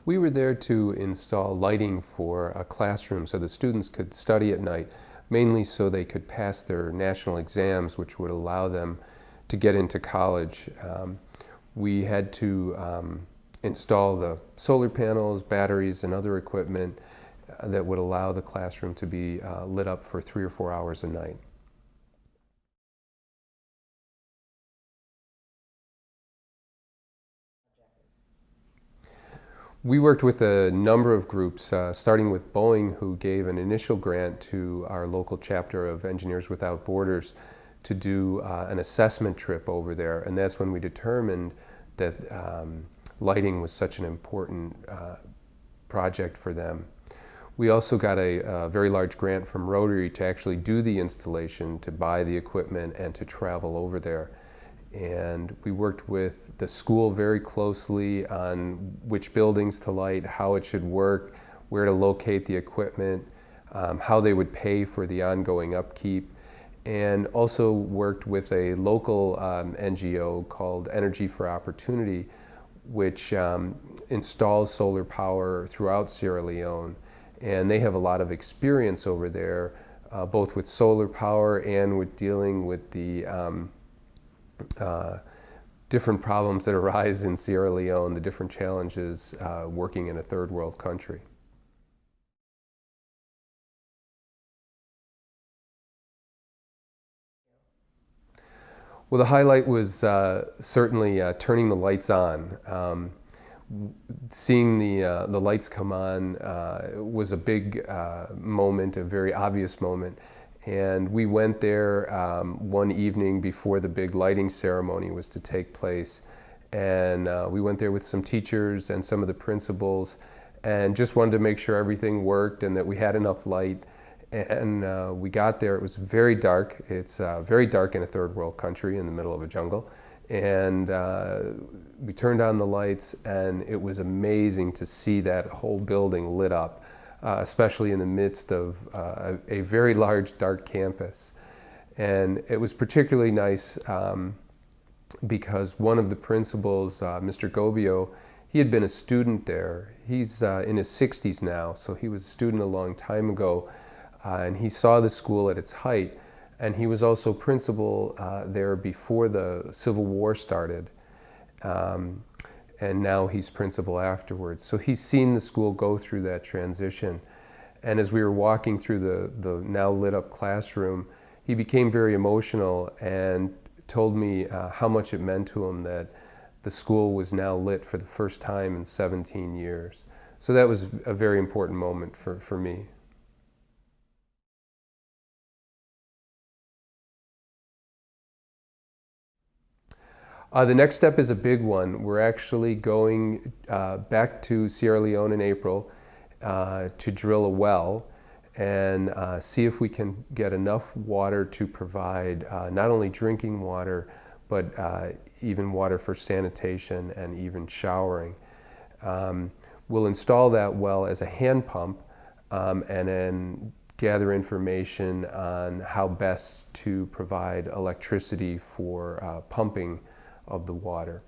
We were there to install lighting for a classroom so the students could study at night, mainly so they could pass their national exams, which would allow them to get into college. We had to install the solar panels, batteries, and other equipment that would allow the classroom to be lit up for 3 or 4 hours a night. We worked with a number of groups, starting with Boeing, who gave an initial grant to our local chapter of Engineers Without Borders to do an assessment trip over there. And that's when we determined that lighting was such an important project for them. We also got a very large grant from Rotary to actually do the installation, to buy the equipment, and to travel over there. And we worked with the school very closely on which buildings to light, how it should work, where to locate the equipment, how they would pay for the ongoing upkeep, and also worked with a local NGO called Energy for Opportunity, which installs solar power throughout Sierra Leone. And they have a lot of experience over there, both with solar power and with dealing with the different problems that arise in Sierra Leone, the different challenges working in a third world country. Well, the highlight was certainly turning the lights on. Seeing the lights come on was a big moment, a very obvious moment. And we went there one evening before the big lighting ceremony was to take place. And we went there with some teachers and some of the principals and just wanted to make sure everything worked and that we had enough light. And we got there, it was very dark. It's very dark in a third world country in the middle of a jungle. And we turned on the lights, and it was amazing to see that whole building lit up. Especially in the midst of a very large, dark campus. And it was particularly nice because one of the principals, Mr. Gobio, he had been a student there. He's in his 60s now, so he was a student a long time ago, and he saw the school at its height. And he was also principal there before the Civil War started. And now he's principal afterwards. So he's seen the school go through that transition. And as we were walking through the now lit up classroom, he became very emotional and told me how much it meant to him that the school was now lit for the first time in 17 years. So that was a very important moment for me. The next step is a big one. We're actually going back to Sierra Leone in April to drill a well and see if we can get enough water to provide not only drinking water, but even water for sanitation and even showering. We'll install that well as a hand pump and then gather information on how best to provide electricity for pumping of the water.